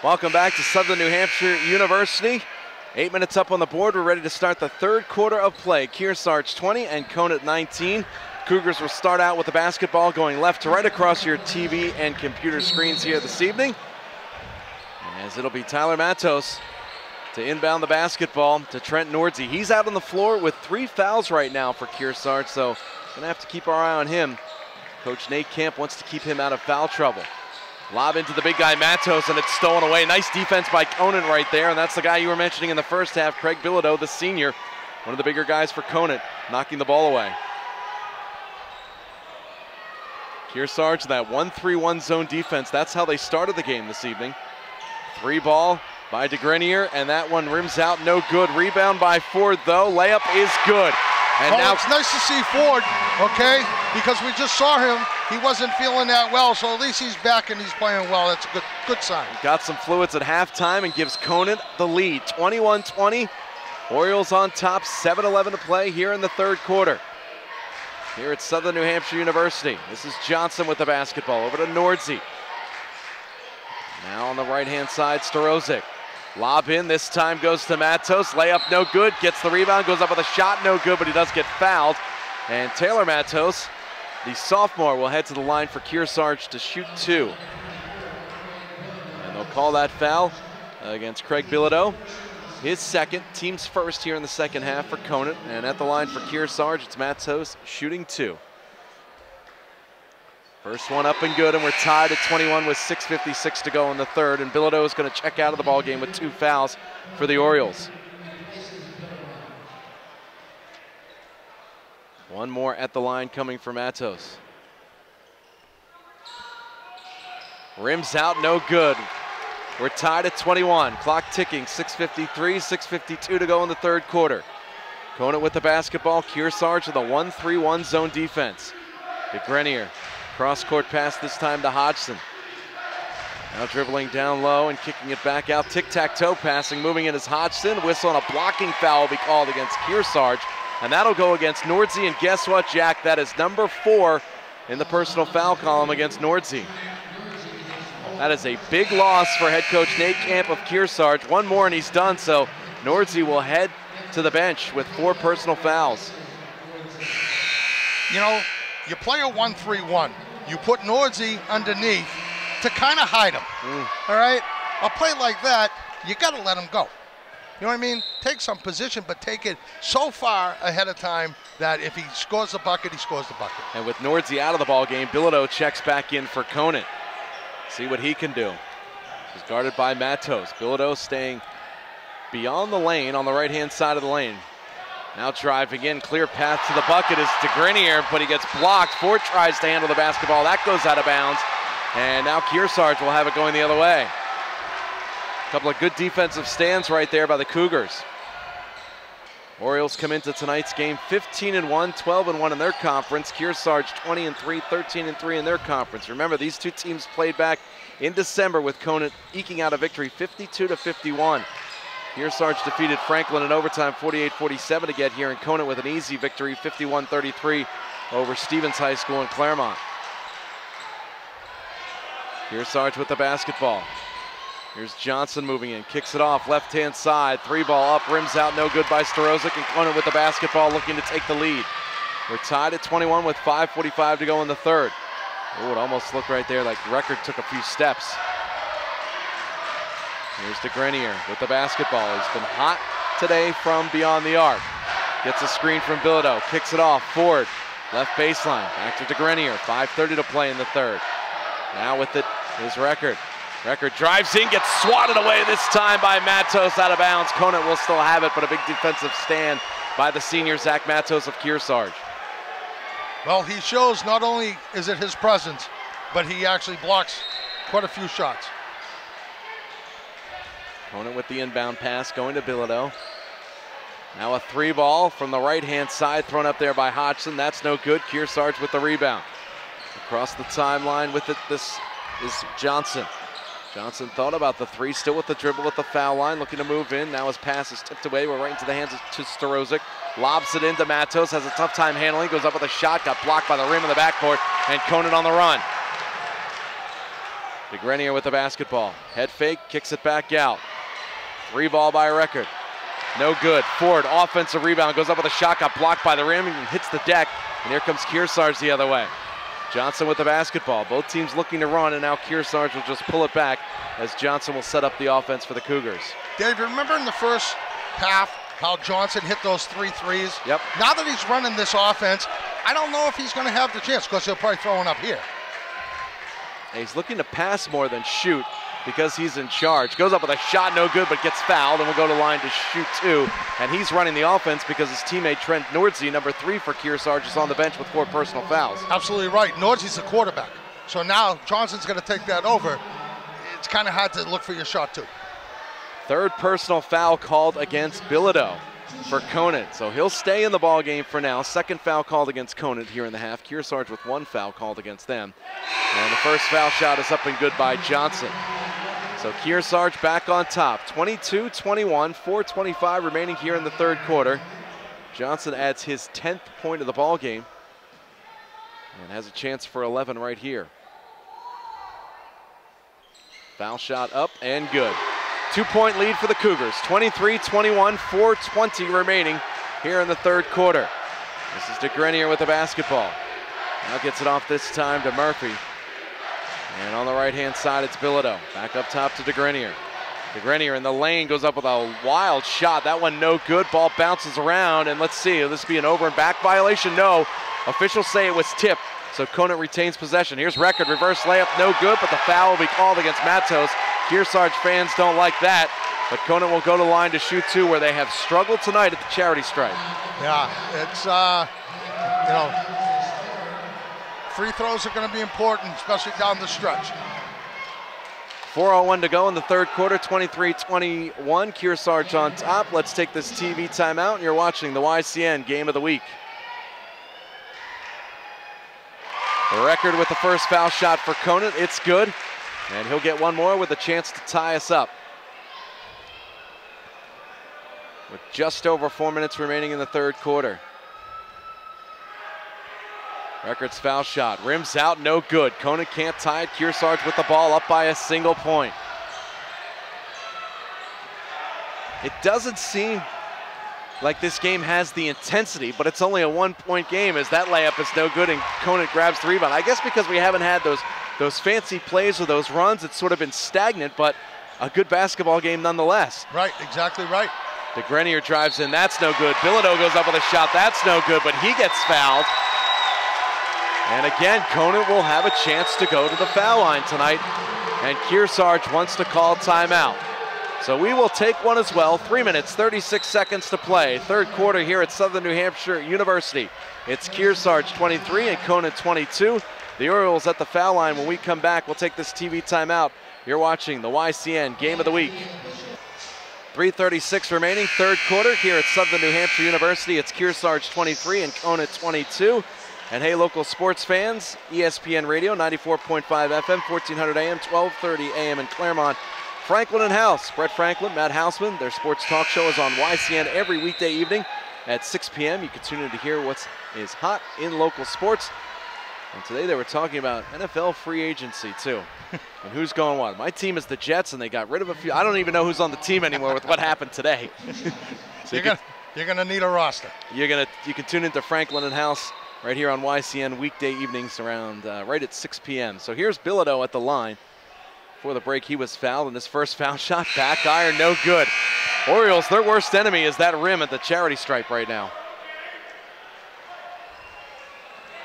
Welcome back to Southern New Hampshire University. 8 minutes up on the board. We're ready to start the third quarter of play. Kearsarge 20 and Conant 19. Cougars will start out with the basketball going left to right across your TV and computer screens here this evening. As it'll be Tyler Matos to inbound the basketball to Trent Nordze. He's out on the floor with 3 fouls right now for Kearsarge, so gonna have to keep our eye on him. Coach Nate Camp wants to keep him out of foul trouble. Lob into the big guy Matos, and it's stolen away. Nice defense by Conant right there, and that's the guy you were mentioning in the first half, Craig Bilodeau, the senior, one of the bigger guys for Conant, knocking the ball away. Kearsarge, that 1-3-1 zone defense, that's how they started the game this evening. 3 ball by DeGrenier, and that one rims out, no good. Rebound by Ford, though. Layup is good. And now it's nice to see Ford, okay, because we just saw him. He wasn't feeling that well, so at least he's back and he's playing well. That's a good sign. Got some fluids at halftime and gives Conant the lead, 21-20. Orioles on top, 7:11 to play here in the third quarter. Here at Southern New Hampshire University. This is Johnson with the basketball, over to Nordze. Now on the right-hand side, Starozic. Lob in, this time goes to Matos. Layup no good, gets the rebound, goes up with a shot, no good, but he does get fouled. And Taylor Matos, the sophomore, will head to the line for Kearsarge to shoot 2. And they'll call that foul against Craig Bilodeau. His second, team's first here in the second half for Conant. And at the line for Kearsarge, it's Matos shooting 2. First one up and good, and we're tied at 21 with 6:56 to go in the third, and Bilodeau is going to check out of the ball game with 2 fouls for the Orioles. One more at the line coming for Matos. Rims out, no good. We're tied at 21, clock ticking, 6:53, 6:52 to go in the third quarter. Conant with the basketball, Kearsarge with a 1-3-1 zone defense. DeGrenier. Cross-court pass this time to Hodgson. Now dribbling down low and kicking it back out. Tic-tac-toe passing, moving in is Hodgson. Whistle and a blocking foul will be called against Kearsarge. And that'll go against Nordze. And guess what, Jack? That is number 4 in the personal foul column against Nordze. That is a big loss for head coach Nate Camp of Kearsarge. One more and he's done, so Nordze will head to the bench with 4 personal fouls. You know, you play a 1-3-1. You put Nordze underneath to kind of hide him, all right? A play like that, you got to let him go. You know what I mean? Take some position, but take it so far ahead of time that if he scores the bucket, he scores the bucket. And with Nordze out of the ball game, Bilodeau checks back in for Conant. See what he can do. He's guarded by Matos. Bilodeau staying beyond the lane on the right-hand side of the lane. Now driving in, clear path to the bucket is DeGrenier, but he gets blocked. Ford tries to handle the basketball. That goes out of bounds. And now Kearsarge will have it going the other way. A couple of good defensive stands right there by the Cougars. Orioles come into tonight's game 15-1, 12-1 in their conference. Kearsarge 20-3, 13-3 in their conference. Remember, these two teams played back in December with Conant eking out a victory 52-51. Kearsarge defeated Franklin in overtime 48-47 to get here, and Conant with an easy victory 51-33 over Stevens High School in Claremont. Kearsarge with the basketball. Here's Johnson moving in, kicks it off, left-hand side, 3-ball up, rims out, no good by Starozic, and Conant with the basketball looking to take the lead. We're tied at 21 with 5:45 to go in the third. Oh, it almost looked right there like Record took a few steps. Here's DeGrenier with the basketball. He's been hot today from beyond the arc. Gets a screen from Bilodeau, kicks it off, Ford, left baseline, back to DeGrenier, 5:30 to play in the third. Now with it is Record. Record drives in, gets swatted away this time by Matos out of bounds. Conant will still have it, but a big defensive stand by the senior Zach Matos of Kearsarge. Well, he shows not only is it his presence, but he actually blocks quite a few shots. Conant with the inbound pass going to Bilodeau. Now a 3-ball from the right-hand side thrown up there by Hodgson. That's no good. Kearsarge with the rebound. Across the timeline with it, this is Johnson. Johnson thought about the 3, still with the dribble at the foul line, looking to move in. Now his pass is tipped away. We're right into the hands of Starozic. Lobs it into Matos, has a tough time handling, goes up with a shot, got blocked by the rim of the backcourt, and Conant on the run. DeGrenier with the basketball. Head fake, kicks it back out. 3 ball by Record. No good. Ford, offensive rebound, goes up with a shot, got blocked by the rim, and hits the deck. And here comes Kearsarge the other way. Johnson with the basketball. Both teams looking to run, and now Kearsarge will just pull it back as Johnson will set up the offense for the Cougars. Dave, remember in the first half how Johnson hit those 3 threes? Yep. Now that he's running this offense, I don't know if he's going to have the chance because he'll probably throw one up here. He's looking to pass more than shoot because he's in charge. Goes up with a shot, no good, but gets fouled, and will go to line to shoot 2. And he's running the offense because his teammate Trent Nordze, number 3 for Kearsarge, is on the bench with 4 personal fouls. Absolutely right. Nordze's the quarterback. So now Johnson's going to take that over. It's kind of hard to look for your shot, too. 3rd personal foul called against Bilodeau for Conant. So he'll stay in the ball game for now. 2nd foul called against Conant here in the half. Kearsarge with 1 foul called against them. And the first foul shot is up and good by Johnson. So Kearsarge back on top, 22-21, 4:25 remaining here in the 3rd quarter. Johnson adds his 10th point of the ball game and has a chance for 11 right here. Foul shot up and good. 2-point lead for the Cougars, 23-21, 4:20 remaining here in the 3rd quarter. This is DeGrenier with the basketball. Now gets it off this time to Murphy. And on the right-hand side, it's Bilodeau. Back up top to DeGrenier. DeGrenier in the lane goes up with a wild shot. That one no good. Ball bounces around, and let's see, will this be an over and back violation? No. Officials say it was tipped, so Conant retains possession. Here's Record, reverse layup, no good, but the foul will be called against Matos. Kearsarge fans don't like that, but Conant will go to line to shoot 2, where they have struggled tonight at the charity stripe. Yeah, it's, free throws are going to be important, especially down the stretch. 4:01 to go in the 3rd quarter, 23-21. Kearsarge on top. Let's take this TV timeout, and you're watching the YCN Game of the Week. Record with the first foul shot for Conant. It's good, and he'll get one more with a chance to tie us up. With just over 4 minutes remaining in the 3rd quarter. Record's foul shot, rims out, no good. Conant can't tie it. Kearsarge with the ball up by a single point. It doesn't seem like this game has the intensity, but it's only a 1-point game as that layup is no good and Conant grabs the rebound. I guess because we haven't had those fancy plays or those runs, it's sort of been stagnant, but a good basketball game nonetheless. Right, exactly right. DeGrenier drives in, that's no good. Bilodeau goes up with a shot, that's no good, but he gets fouled. And again, Conant will have a chance to go to the foul line tonight, and Kearsarge wants to call timeout. So we will take one as well. 3 minutes, 36 seconds to play. 3rd quarter here at Southern New Hampshire University. It's Kearsarge 23 and Conant 22. The Orioles at the foul line. When we come back, we'll take this TV timeout. You're watching the YCN Game of the Week. 3:36 remaining, 3rd quarter here at Southern New Hampshire University. It's Kearsarge 23 and Conant 22. And hey, local sports fans, ESPN Radio, 94.5 FM, 1400 AM, 1230 AM in Claremont. Franklin and House, Brett Franklin, Matt Hausman, their sports talk show is on YCN every weekday evening at 6 p.m. You can tune in to hear what is hot in local sports. And today they were talking about NFL free agency too. And who's going what? My team is the Jets, and they got rid of a few. I don't even know who's on the team anymore with what happened today. So you're gonna need a roster. You can tune into Franklin and House right here on YCN weekday evenings around right at 6 p.m. So here's Bilodeau at the line. Before the break, he was fouled, and his first foul shot, back iron, no good. Orioles, their worst enemy is that rim at the charity stripe right now.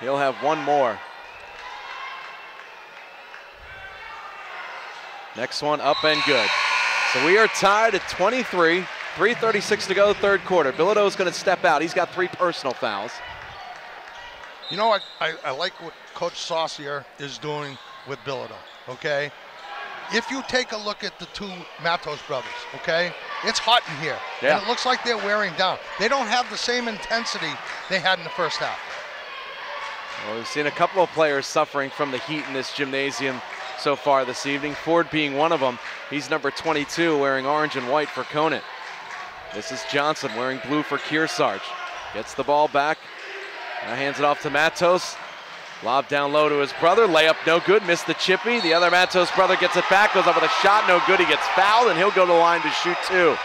He'll have one more. Next one up and good. So we are tied at 23, 3:36 to go, 3rd quarter. Bilodeau's going to step out. He's got 3 personal fouls. You know what? I like what Coach Saucier is doing with Bilodeau, okay? If you take a look at the 2 Matos brothers, okay, it's hot in here. Yeah. And it looks like they're wearing down. They don't have the same intensity they had in the first half. Well, we've seen a couple of players suffering from the heat in this gymnasium so far this evening. Ford being one of them. He's number 22, wearing orange and white for Conant. This is Johnson wearing blue for Kearsarge. Gets the ball back. Now hands it off to Matos. Lob down low to his brother, layup no good, missed the chippy. The other Matos brother gets it back, goes up with a shot, no good. He gets fouled, and he'll go to the line to shoot two.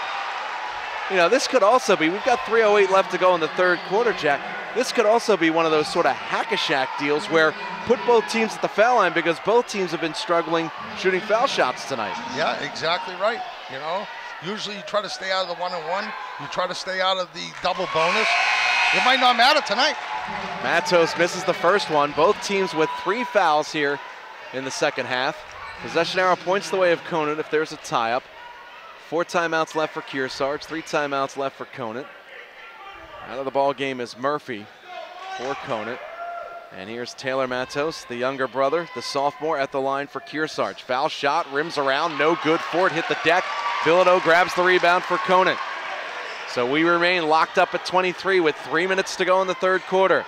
You know, this could also be, we've got 3:08 left to go in the third quarter, Jack. This could also be one of those sort of hack-a-shack deals where put both teams at the foul line because both teams have been struggling shooting foul shots tonight. Yeah, exactly right. You know, usually you try to stay out of the one-on-one. You try to stay out of the double bonus. It might not matter tonight. Matos misses the first one. Both teams with 3 fouls here in the second half. Possession arrow points the way of Conant if there's a tie-up. 4 timeouts left for Kearsarge, 3 timeouts left for Conant. Out of the ball game is Murphy for Conant. And here's Taylor Matos, the younger brother, the sophomore at the line for Kearsarge. Foul shot, rims around, no good. Ford hit the deck. Bilodeau grabs the rebound for Conant. So we remain locked up at 23 with 3 minutes to go in the third quarter.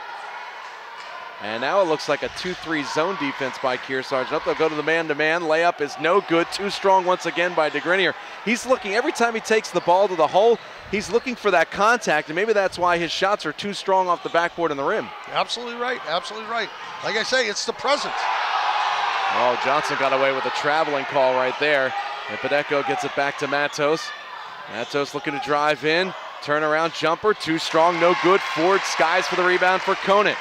And now it looks like a 2-3 zone defense by Kearsarge. Up, they'll go to the man-to-man. Layup is no good. Too strong once again by DeGrenier. He's looking, every time he takes the ball to the hole, he's looking for that contact, and maybe that's why his shots are too strong off the backboard and the rim. Absolutely right, absolutely right. Like I say, it's the presence. Oh, Johnson got away with a traveling call right there. And Hippodeco gets it back to Matos. Matos looking to drive in. Turnaround jumper, too strong, no good. Ford skies for the rebound for Conant.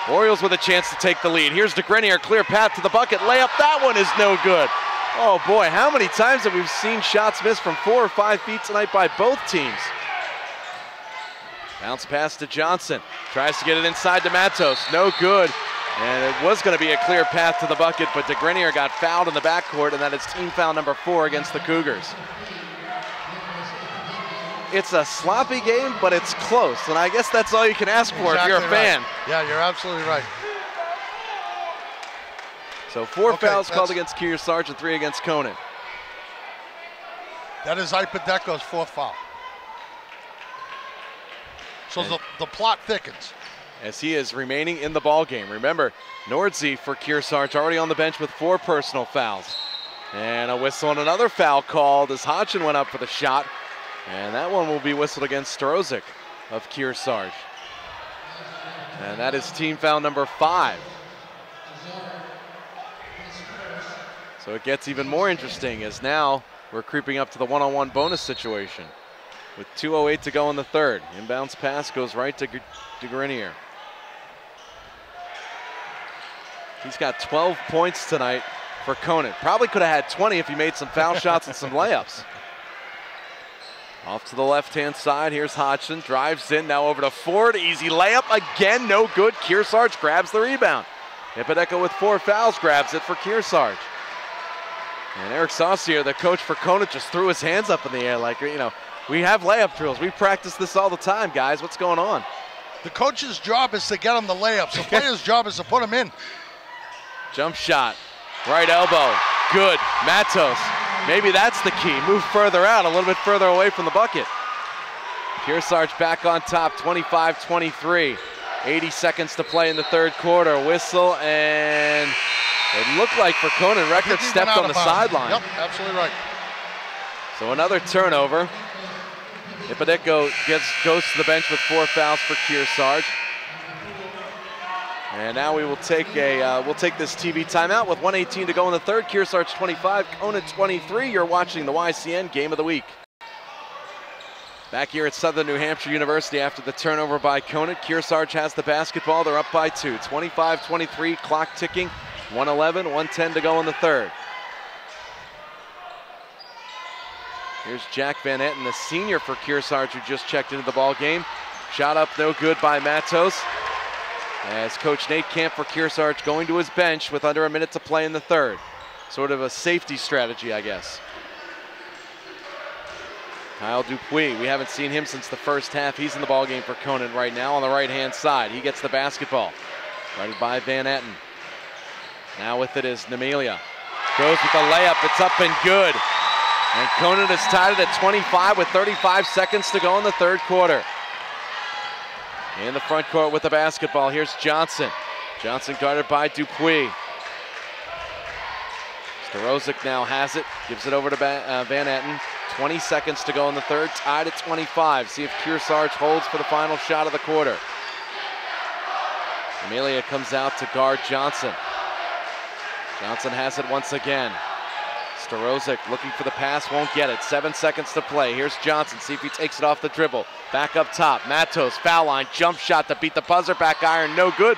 Orioles with a chance to take the lead. Here's DeGrenier, clear path to the bucket. Layup, that one is no good. Oh boy, how many times have we seen shots missed from 4 or 5 feet tonight by both teams? Bounce pass to Johnson. Tries to get it inside to Matos. No good. And it was going to be a clear path to the bucket, but DeGrenier got fouled in the backcourt, and that is team foul number 4 against the Cougars. It's a sloppy game, but it's close, and I guess that's all you can ask for if you're a fan. Yeah, you're absolutely right. So 4 fouls called against Kearsarge and 3 against Conant. That is Hippodeco's 4th foul. So the plot thickens. As he is remaining in the ball game. Remember, Nordzi for Kearsarge already on the bench with 4 personal fouls. And a whistle and another foul called as Hodgson went up for the shot. And that one will be whistled against Strozik of Kearsarge. And that is team foul number 5. So it gets even more interesting as now we're creeping up to the one-on-one bonus situation with 2:08 to go in the third. Inbounds pass goes right to DeGrenier. He's got 12 points tonight for Conant. Probably could have had 20 if he made some foul shots and some layups. Off to the left-hand side, here's Hodgson, drives in, now over to Ford, easy layup, again, no good. Kearsarge grabs the rebound. Hippodeco with 4 fouls grabs it for Kearsarge. And Eric Saucier, the coach for Conant, just threw his hands up in the air like, you know, we have layup drills. We practice this all the time, guys. What's going on? The coach's job is to get him the layups. The player's job is to put him in. Jump shot, right elbow, good. Matos. Maybe that's the key. Move further out, a little bit further away from the bucket. Kearsarge back on top, 25-23. 80 seconds to play in the third quarter. Whistle, and it looked like for Conant, Record stepped on the sideline. Yep, absolutely right. So another turnover. Hippodeco goes to the bench with 4 fouls for Kearsarge. And now we will take we'll take this TV timeout with 1:18 to go in the third. Kearsarge 25, Conant 23. You're watching the YCN Game of the Week. Back here at Southern New Hampshire University after the turnover by Conant. Kearsarge has the basketball. They're up by 2. 25-23, clock ticking. 1:11, 1:10 to go in the third. Here's Jack Van Etten, the senior for Kearsarge, who just checked into the ball game. Shot up no good by Matos. As Coach Nate Camp for Kearsarge going to his bench with under a minute to play in the third. Sort of a safety strategy, I guess. Kyle Dupuis, we haven't seen him since the first half. He's in the ballgame for Conant right now on the right-hand side. He gets the basketball. Guarded by Van Etten. Now with it is Nemilia. Goes with the layup, it's up and good. And Conant has tied it at 25 with 35 seconds to go in the third quarter. In the front court with the basketball, here's Johnson. Johnson guarded by Dupuis. Starozic now has it, gives it over to Van Etten. 20 seconds to go in the third, tied at 25. See if Kearsarge holds for the final shot of the quarter. Amelia comes out to guard Johnson. Johnson has it once again. Starozic looking for the pass, won't get it. 7 seconds to play. Here's Johnson, see if he takes it off the dribble. Back up top, Matos, foul line, jump shot to beat the buzzer, back iron, no good.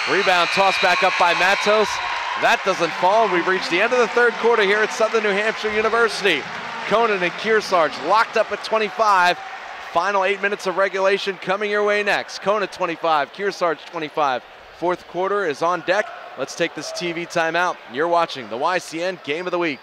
Rebound tossed back up by Matos. That doesn't fall. We've reached the end of the third quarter here at Southern New Hampshire University. Conant and Kearsarge locked up at 25. Final 8 minutes of regulation coming your way next. Conant 25, Kearsarge 25. Fourth quarter is on deck. Let's take this TV timeout. You're watching the YCN Game of the Week.